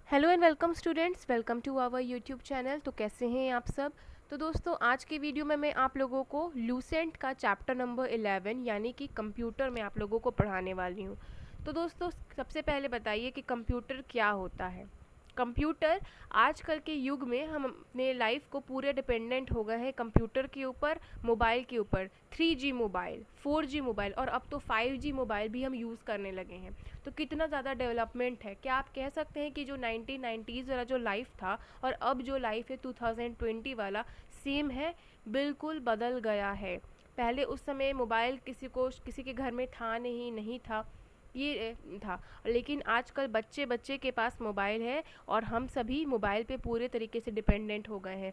Hello and welcome students, welcome to our YouTube channel. तो कैसे हैं आप सब। तो दोस्तों, आज के वीडियो में मैं आप लोगों को लूसेंट का चैप्टर नंबर 11 यानी कि कंप्यूटर में आप लोगों को पढ़ाने वाली हूँ। तो दोस्तों, सबसे पहले बताइए कि कंप्यूटर क्या होता है। कंप्यूटर आजकल के युग में हम अपने लाइफ को पूरे डिपेंडेंट हो गए हैं कंप्यूटर के ऊपर, मोबाइल के ऊपर। 3G मोबाइल, 4G मोबाइल और अब तो 5G मोबाइल भी हम यूज़ करने लगे हैं। तो कितना ज़्यादा डेवलपमेंट है। क्या आप कह सकते हैं कि जो 1990s वाला जो लाइफ था और अब जो लाइफ है 2020 वाला सेम है? बिल्कुल बदल गया है। पहले उस समय मोबाइल किसी के घर में था नहीं था, ये था। लेकिन आजकल बच्चे बच्चे के पास मोबाइल है और हम सभी मोबाइल पे पूरे तरीके से डिपेंडेंट हो गए हैं।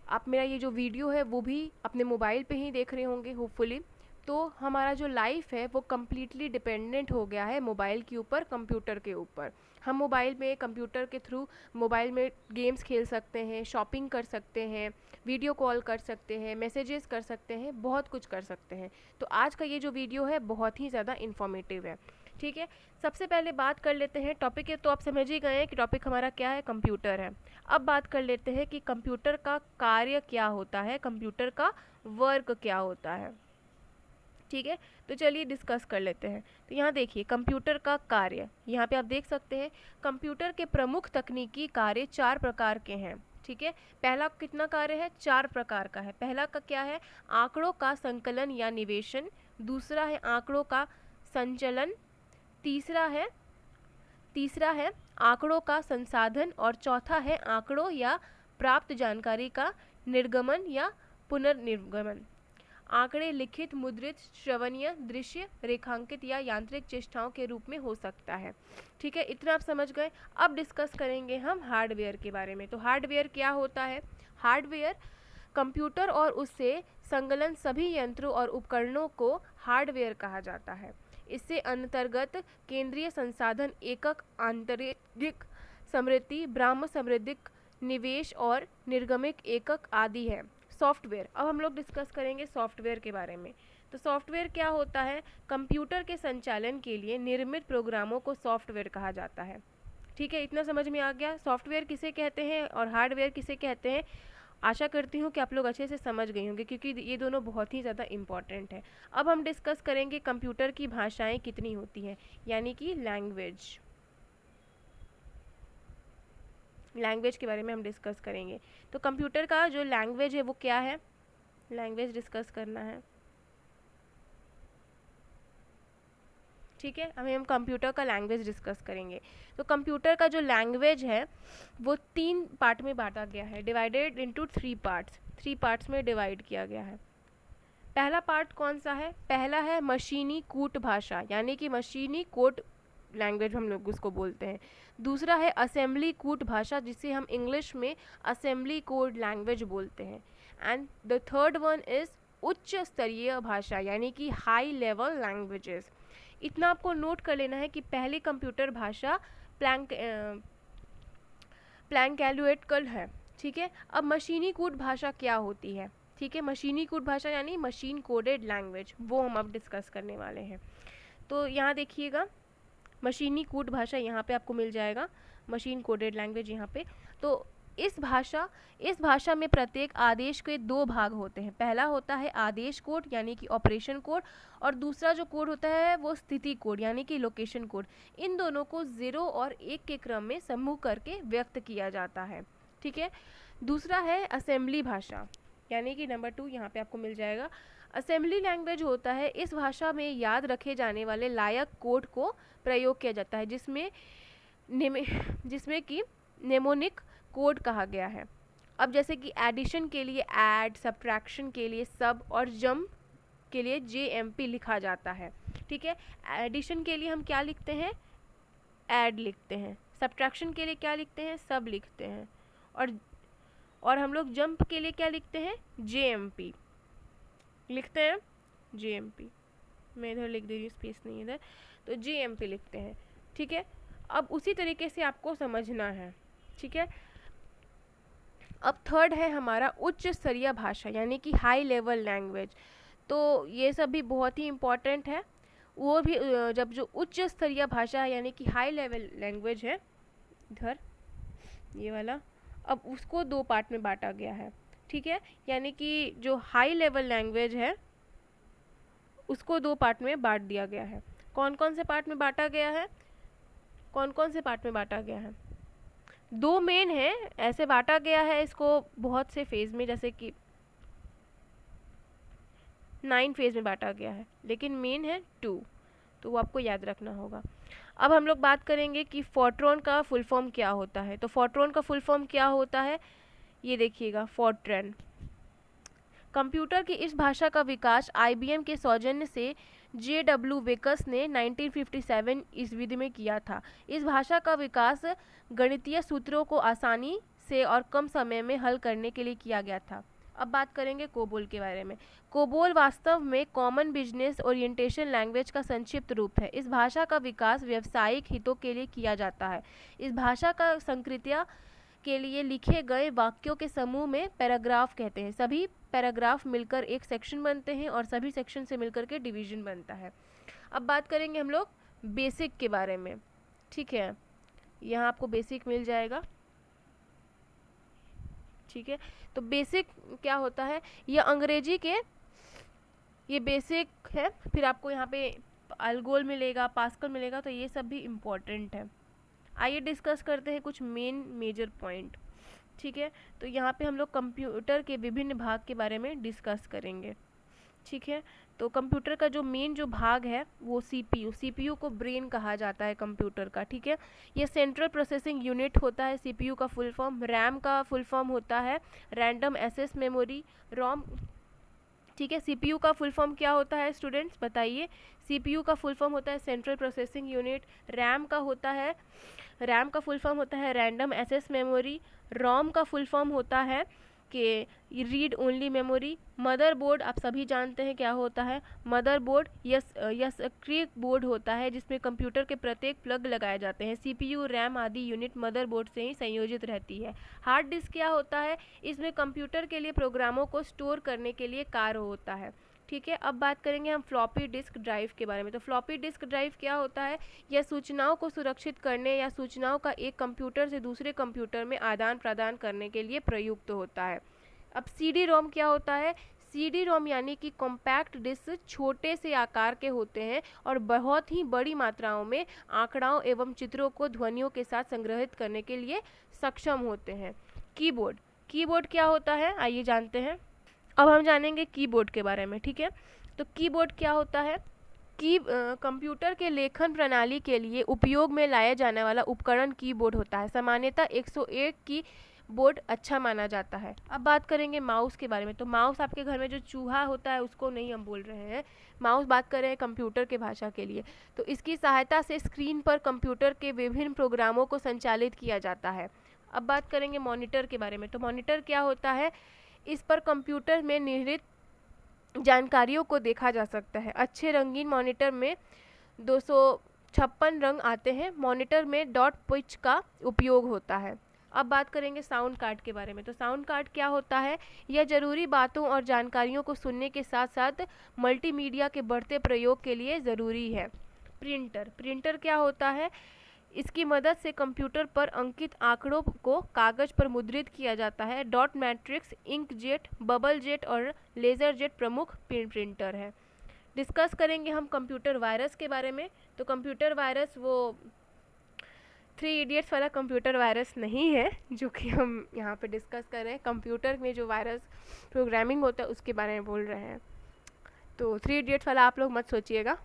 आप मेरा ये जो वीडियो है वो भी अपने मोबाइल पे ही देख रहे होंगे होपफुली। तो हमारा जो लाइफ है वो कम्प्लीटली डिपेंडेंट हो गया है मोबाइल के ऊपर, कंप्यूटर के ऊपर। हम मोबाइल में कंप्यूटर के थ्रू मोबाइल में गेम्स खेल सकते हैं, शॉपिंग कर सकते हैं, वीडियो कॉल कर सकते हैं, मैसेजेस कर सकते हैं, बहुत कुछ कर सकते हैं। तो आज का ये जो वीडियो है बहुत ही ज़्यादा इन्फॉर्मेटिव है। ठीक है, सबसे पहले बात कर लेते हैं टॉपिक है। तो आप समझ ही गए हैं कि टॉपिक हमारा क्या है, कंप्यूटर है। अब बात कर लेते हैं कि कंप्यूटर का कार्य क्या होता है, कंप्यूटर का वर्क क्या होता है। ठीक है, तो चलिए डिस्कस कर लेते हैं। तो यहाँ देखिए कंप्यूटर का कार्य, यहाँ पे आप देख सकते हैं कंप्यूटर के प्रमुख तकनीकी कार्य 4 प्रकार के हैं। ठीक है, पहला कितना कार्य है, 4 प्रकार का है। पहला का क्या है, आंकड़ों का संकलन या निवेशन। दूसरा है आंकड़ों का संचलन। तीसरा है आंकड़ों का संसाधन और चौथा है आंकड़ों या प्राप्त जानकारी का निर्गमन या पुनर्निर्गमन। आंकड़े लिखित, मुद्रित, श्रवणीय, दृश्य, रेखांकित या यांत्रिक चेष्टाओं के रूप में हो सकता है। ठीक है, इतना आप समझ गए। अब डिस्कस करेंगे हम हार्डवेयर के बारे में। तो हार्डवेयर क्या होता है। हार्डवेयर कंप्यूटर और उससे संलग्न सभी यंत्रों और उपकरणों को हार्डवेयर कहा जाता है। इससे अंतर्गत केंद्रीय संसाधन एकक, आंतरिक समृद्धि, ब्रह्म समृद्धिक, निवेश और निर्गमिक एकक आदि है। सॉफ्टवेयर, अब हम लोग डिस्कस करेंगे सॉफ्टवेयर के बारे में। तो सॉफ्टवेयर क्या होता है, कंप्यूटर के संचालन के लिए निर्मित प्रोग्रामों को सॉफ्टवेयर कहा जाता है। ठीक है, इतना समझ में आ गया सॉफ्टवेयर किसे कहते हैं और हार्डवेयर किसे कहते हैं। आशा करती हूँ कि आप लोग अच्छे से समझ गए होंगे क्योंकि ये दोनों बहुत ही ज़्यादा इम्पॉर्टेंट है। अब हम डिस्कस करेंगे कंप्यूटर की भाषाएं कितनी होती हैं, यानी कि लैंग्वेज के बारे में हम डिस्कस करेंगे। तो कंप्यूटर का जो लैंग्वेज है वो क्या है, लैंग्वेज डिस्कस करना है। ठीक है, अभी हम कंप्यूटर का लैंग्वेज डिस्कस करेंगे। तो कंप्यूटर का जो लैंग्वेज है वो 3 पार्ट में बांटा गया है, डिवाइडेड इनटू 3 पार्ट्स। 3 पार्ट्स में डिवाइड किया गया है। पहला पार्ट कौन सा है, पहला है मशीनी कूट भाषा, यानी कि मशीनी कोड लैंग्वेज हम लोग उसको बोलते हैं। दूसरा है असेंबली कूट भाषा, जिसे हम इंग्लिश में असेंबली कोड लैंग्वेज बोलते हैं। And the third one is उच्च स्तरीय भाषा, यानी कि हाई लेवल लैंग्वेजेस। इतना आपको नोट कर लेना है कि पहली कंप्यूटर भाषा प्लैंकैलुएटिकल है। ठीक है, अब मशीनी कोड भाषा क्या होती है। ठीक है, मशीनी कोड भाषा यानी मशीन कोडेड लैंग्वेज, वो हम अब डिस्कस करने वाले हैं। तो यहाँ देखिएगा मशीनी कोड भाषा यहाँ पे आपको मिल जाएगा, मशीन कोडेड लैंग्वेज यहाँ पे। तो इस भाषा में प्रत्येक आदेश के 2 भाग होते हैं। पहला होता है आदेश कोड यानी कि ऑपरेशन कोड, और दूसरा जो कोड होता है वो स्थिति कोड यानी कि लोकेशन कोड। इन दोनों को 0 और 1 के क्रम में समूह करके व्यक्त किया जाता है। ठीक है, दूसरा है असेंबली भाषा, यानी कि नंबर 2 यहाँ पे आपको मिल जाएगा। असेंबली लैंग्वेज होता है, इस भाषा में याद रखे जाने वाले लायक कोड को प्रयोग किया जाता है, जिसमें कि नेमोनिक कोड कहा गया है। अब जैसे कि एडिशन के लिए ऐड, सब्ट्रैक्शन के लिए सब और जंप के लिए JMP लिखा जाता है। ठीक है, एडिशन के लिए हम क्या लिखते हैं, ऐड लिखते हैं। सब्ट्रैक्शन के लिए क्या लिखते हैं, सब लिखते हैं। और हम लोग जंप के लिए क्या लिखते हैं, JMP लिखते हैं। JMP मैं इधर लिख दे रही हूँ, स्पेस नहीं इधर, तो JMP लिखते हैं। ठीक है, अब उसी तरीके से आपको समझना है। ठीक है, अब थर्ड है हमारा उच्च स्तरीय भाषा, यानी कि हाई लेवल लैंग्वेज। तो ये सब भी बहुत ही इम्पॉर्टेंट है। वो भी जब जो उच्च स्तरीय भाषा है यानी कि हाई लेवल लैंग्वेज है, इधर ये वाला, अब उसको 2 पार्ट में बांटा गया है, ठीक है। यानी कि जो हाई लेवल लैंग्वेज है उसको 2 पार्ट में बांट दिया गया है। कौन कौन से पार्ट में बांटा गया है? कौन कौन से पार्ट में बांटा गया है? 2 मेन है, ऐसे बांटा गया है इसको बहुत से फेज में, जैसे कि 9 फेज में बांटा गया है, लेकिन मेन है 2, तो वो आपको याद रखना होगा। अब हम लोग बात करेंगे कि फोर्ट्रॉन का फुल फॉर्म क्या होता है। तो फोर्ट्रॉन का फुल फॉर्म क्या होता है, ये देखिएगा, फोर्ट्रन। कंप्यूटर की इस भाषा का विकास IBM के सौजन्य से JW वेकस ने 1957 ईस्वी में किया था। इस भाषा का विकास गणितीय सूत्रों को आसानी से और कम समय में हल करने के लिए किया गया था। अब बात करेंगे कोबोल के बारे में। कोबोल वास्तव में कॉमन बिजनेस ओरिएंटेशन लैंग्वेज का संक्षिप्त रूप है। इस भाषा का विकास व्यावसायिक हितों के लिए किया जाता है। इस भाषा का संक्रिया के लिए लिखे गए वाक्यों के समूह में पैराग्राफ कहते हैं। सभी पैराग्राफ मिलकर एक सेक्शन बनते हैं और सभी सेक्शन से मिलकर के डिवीजन बनता है। अब बात करेंगे हम लोग बेसिक के बारे में, ठीक है। यहाँ आपको बेसिक मिल जाएगा, ठीक है। तो बेसिक क्या होता है, ये अंग्रेजी के, ये बेसिक है। फिर आपको यहाँ पे अलगोल मिलेगा, पास्कल मिलेगा, तो ये सब भी इम्पोर्टेंट है। आइए डिस्कस करते हैं कुछ मेन मेजर पॉइंट, ठीक है। तो यहाँ पे हम लोग कंप्यूटर के विभिन्न भाग के बारे में डिस्कस करेंगे, ठीक है। तो कंप्यूटर का जो मेन जो भाग है वो CPU को ब्रेन कहा जाता है कंप्यूटर का, ठीक है। ये सेंट्रल प्रोसेसिंग यूनिट होता है CPU का फुल फॉर्म। रैम का फुल फॉर्म होता है रैंडम एक्सेस मेमोरी, रोम, ठीक है। CPU का फुल फॉर्म क्या होता है स्टूडेंट्स, बताइए। CPU का फुल फॉर्म होता है सेंट्रल प्रोसेसिंग यूनिट। रैम का फुल फॉर्म होता है रैंडम एक्सेस मेमोरी। रोम का फुल फॉर्म होता है कि रीड ओनली मेमोरी। मदरबोर्ड आप सभी जानते हैं क्या होता है। मदरबोर्ड सक्रिय बोर्ड होता है जिसमें कंप्यूटर के प्रत्येक प्लग लगाए जाते हैं। CPU, रैम आदि यूनिट मदरबोर्ड से ही संयोजित रहती है। हार्ड डिस्क क्या होता है, इसमें कंप्यूटर के लिए प्रोग्रामों को स्टोर करने के लिए कार्य होता है, ठीक है। अब बात करेंगे हम फ्लॉपी डिस्क ड्राइव के बारे में। तो फ्लॉपी डिस्क ड्राइव क्या होता है, यह सूचनाओं को सुरक्षित करने या सूचनाओं का एक कंप्यूटर से दूसरे कंप्यूटर में आदान प्रदान करने के लिए प्रयुक्त होता है। अब CD-ROM क्या होता है, CD-ROM यानी कि कॉम्पैक्ट डिस्क छोटे से आकार के होते हैं और बहुत ही बड़ी मात्राओं में आंकड़ाओं एवं चित्रों को ध्वनियों के साथ संग्रहित करने के लिए सक्षम होते हैं। कीबोर्ड क्या होता है, आइए जानते हैं। अब हम जानेंगे कीबोर्ड के बारे में, ठीक है। तो कीबोर्ड क्या होता है, कंप्यूटर के लेखन प्रणाली के लिए उपयोग में लाया जाने वाला उपकरण कीबोर्ड होता है। सामान्यतः 101 की बोर्ड अच्छा माना जाता है। अब बात करेंगे माउस के बारे में। तो माउस आपके घर में जो चूहा होता है उसको नहीं हम बोल रहे हैं, माउस बात कर रहे हैं कंप्यूटर के भाषा के लिए। तो इसकी सहायता से स्क्रीन पर कंप्यूटर के विभिन्न प्रोग्रामों को संचालित किया जाता है। अब बात करेंगे मॉनिटर के बारे में। तो मॉनिटर क्या होता है, इस पर कंप्यूटर में निहित जानकारियों को देखा जा सकता है। अच्छे रंगीन मॉनिटर में 256 रंग आते हैं। मॉनिटर में डॉट पिच का उपयोग होता है। अब बात करेंगे साउंड कार्ड के बारे में। तो साउंड कार्ड क्या होता है, यह जरूरी बातों और जानकारियों को सुनने के साथ साथ मल्टीमीडिया के बढ़ते प्रयोग के लिए ज़रूरी है। प्रिंटर क्या होता है, इसकी मदद से कंप्यूटर पर अंकित आंकड़ों को कागज पर मुद्रित किया जाता है। Dot matrix, inkjet, bubble jet और लेज़र जेट प्रमुख प्रिंटर है। डिस्कस करेंगे हम कंप्यूटर वायरस के बारे में। तो कंप्यूटर वायरस वो 3 इडियट्स वाला कंप्यूटर वायरस नहीं है जो कि हम यहाँ पे डिस्कस कर रहे हैं। कंप्यूटर में जो वायरस प्रोग्रामिंग होता है उसके बारे में बोल रहे हैं। तो 3 इडियट्स वाला आप लोग मत सोचिएगा।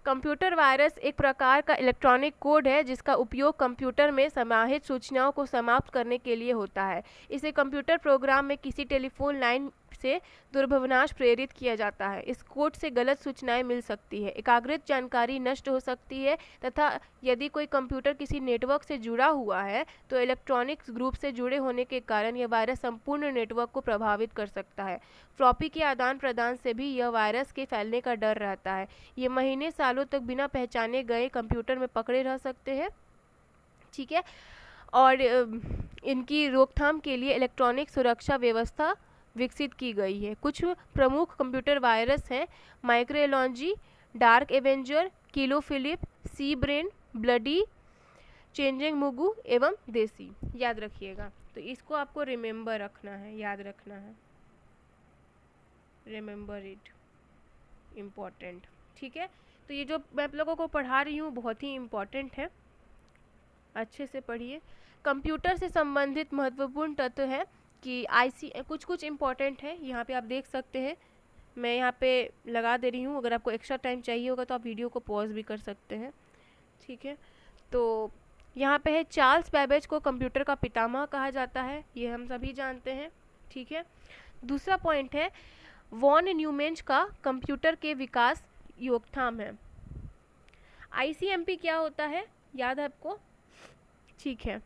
कंप्यूटर वायरस एक प्रकार का इलेक्ट्रॉनिक कोड है जिसका उपयोग कंप्यूटर में समाहित सूचनाओं को समाप्त करने के लिए होता है। इसे कंप्यूटर प्रोग्राम में किसी टेलीफोन लाइन से दुर्भावनाश प्रेरित किया जाता है। इस कोड से गलत सूचनाएं मिल सकती है, एकाग्रित जानकारी नष्ट हो सकती है तथा यदि कोई कंप्यूटर किसी नेटवर्क से जुड़ा हुआ है तो इलेक्ट्रॉनिक्स ग्रुप से जुड़े होने के कारण यह वायरस संपूर्ण नेटवर्क को प्रभावित कर सकता है। फ्लॉपी के आदान प्रदान से भी यह वायरस के फैलने का डर रहता है। ये महीने सालों तक बिना पहचाने गए कंप्यूटर में पकड़े रह सकते हैं, ठीक है। और इनकी रोकथाम के लिए इलेक्ट्रॉनिक सुरक्षा व्यवस्था विकसित की गई है। कुछ प्रमुख कंप्यूटर वायरस हैं माइक्रोलॉजी, डार्क एवेंजर, किलो फिलिप, सी ब्रेन, ब्लडी, चेंजिंग मुगु एवं देसी, याद रखिएगा। तो इसको आपको रिमेंबर रखना है, याद रखना है, रिमेंबर इट, इम्पॉर्टेंट। ठीक है, तो ये जो मैं आप लोगों को पढ़ा रही हूँ बहुत ही इम्पॉर्टेंट है, अच्छे से पढ़िए। कंप्यूटर से संबंधित महत्वपूर्ण तत्व है कि कुछ कुछ इम्पॉर्टेंट है, यहाँ पे आप देख सकते हैं, मैं यहाँ पे लगा दे रही हूँ। अगर आपको एक्स्ट्रा टाइम चाहिए होगा तो आप वीडियो को पॉज भी कर सकते हैं। ठीक है, तो यहाँ पे है चार्ल्स बैबेज को कंप्यूटर का पितामह कहा जाता है, ये हम सभी जानते हैं। ठीक है, दूसरा पॉइंट है वॉन न्यूमेन का कंप्यूटर के विकास योगदान है। ICMP क्या होता है, याद है आपको? ठीक है,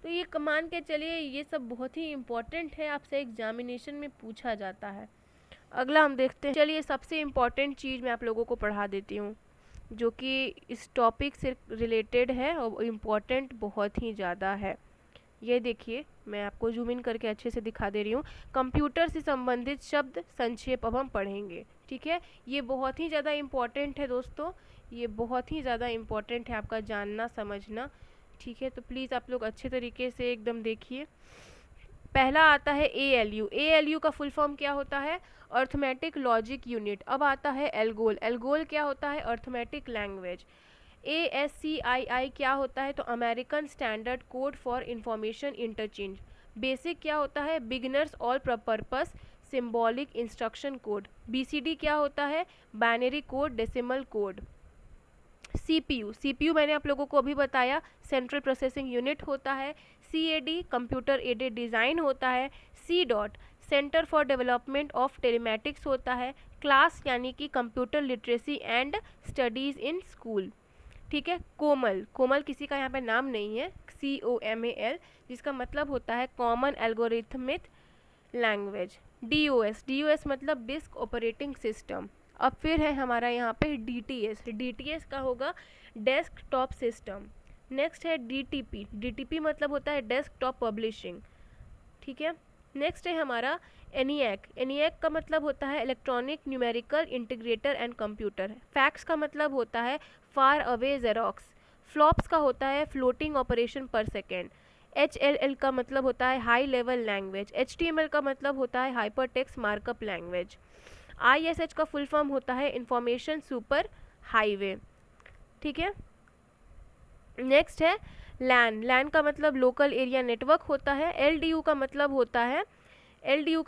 तो ये मान के चलिए ये सब बहुत ही इम्पोर्टेंट है, आपसे एग्जामिनेशन में पूछा जाता है। अगला हम देखते हैं, चलिए सबसे इम्पोर्टेंट चीज़ मैं आप लोगों को पढ़ा देती हूँ जो कि इस टॉपिक से रिलेटेड है और इम्पोर्टेंट बहुत ही ज़्यादा है। ये देखिए, मैं आपको जूम इन करके अच्छे से दिखा दे रही हूँ। कंप्यूटर से संबंधित शब्द संक्षेप अब हम पढ़ेंगे। ठीक है, ये बहुत ही ज़्यादा इम्पोर्टेंट है दोस्तों, ये बहुत ही ज़्यादा इम्पोर्टेंट है आपका जानना समझना। ठीक है, तो प्लीज़ आप लोग अच्छे तरीके से एकदम देखिए। पहला आता है ALU। ALU का फुल फॉर्म क्या होता है? Arithmetic logic unit. अब आता है एल्गोल। एल्गोल क्या होता है? Arithmetic language. ASCII क्या होता है? तो American standard code for information interchange. Basic क्या होता है? Beginners all purpose symbolic instruction code. BCD क्या होता है? Binary code decimal code. CPU मैंने आप लोगों को अभी बताया, सेंट्रल प्रोसेसिंग यूनिट होता है। CAD कंप्यूटर एडेड डिज़ाइन होता है। C. Centre for development of telematics होता है। क्लास यानी कि computer literacy and studies in school. ठीक है, कोमल किसी का यहाँ पे नाम नहीं है, COMAL, जिसका मतलब होता है कॉमन एल्गोरिथमिक लैंग्वेज। DOS मतलब डिस्क ऑपरेटिंग सिस्टम। अब फिर है हमारा यहाँ पे DTS का होगा डेस्कटॉप सिस्टम। नेक्स्ट है DTP मतलब होता है डेस्कटॉप पब्लिशिंग। ठीक है, नेक्स्ट है हमारा ENIAC का मतलब होता है electronic numerical integrator and computer. Fax का मतलब होता है फार अवे जेरोक्स। फ्लॉप्स का होता है floating operation per second. HLL का मतलब होता है हाई लेवल लैंग्वेज। HTML का मतलब होता है hyper text markup language. ISH का फुल फॉर्म होता है इंफॉर्मेशन सुपर हाईवे। ठीक है, नेक्स्ट है लैन का मतलब लोकल एरिया नेटवर्क होता है। LDU का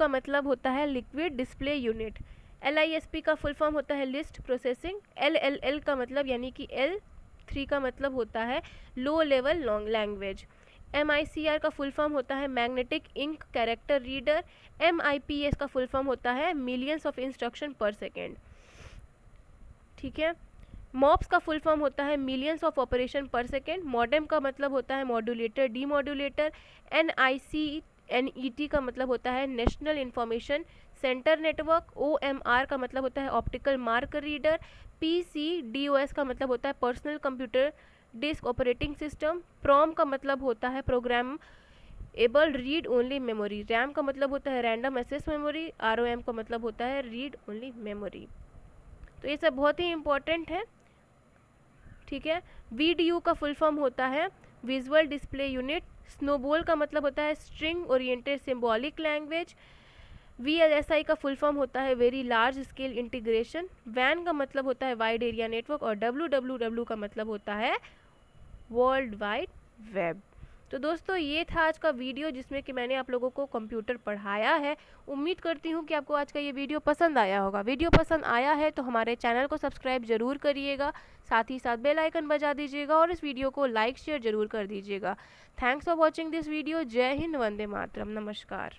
मतलब होता है लिक्विड डिस्प्ले यूनिट। LISP का फुल फॉर्म होता है लिस्ट प्रोसेसिंग। LLL का मतलब यानी कि L3 का मतलब होता है low level long language. MICR का फुल फॉर्म होता है magnetic ink character reader. MIPS का फुल फॉर्म होता है millions of instruction per second. ठीक है, MOPS का फुल फॉर्म होता है millions of operation per second. Modem का मतलब होता है मॉड्यूलेटर डीमॉड्यूलेटर। NICNET का मतलब होता है national information centre network. OMR का मतलब होता है ऑप्टिकल मार्क रीडर। PCDOS का मतलब होता है personal computer disk operating system. PROM का मतलब होता है programmable read only memory. RAM का मतलब होता है रैंडम एक्सेस मेमोरी। ROM का मतलब होता है रीड ओनली मेमोरी। तो ये सब बहुत ही इम्पोर्टेंट है। ठीक है, VDU का फुल फॉर्म होता है विजुअल डिस्प्ले यूनिट। स्नोबॉल का मतलब होता है string oriented symbolic language. VLSI का फुल फॉर्म होता है very large scale integration. WAN का मतलब होता है वाइड एरिया नेटवर्क। और WWW का मतलब होता है वर्ल्ड वाइड वेब। तो दोस्तों ये था आज का वीडियो जिसमें कि मैंने आप लोगों को कंप्यूटर पढ़ाया है। उम्मीद करती हूँ कि आपको आज का ये वीडियो पसंद आया होगा। वीडियो पसंद आया है तो हमारे चैनल को सब्सक्राइब जरूर करिएगा, साथ ही साथ बेल आइकन बजा दीजिएगा और इस वीडियो को लाइक शेयर जरूर कर दीजिएगा। Thanks for watching this video. जय हिंद, वंदे मातरम, नमस्कार।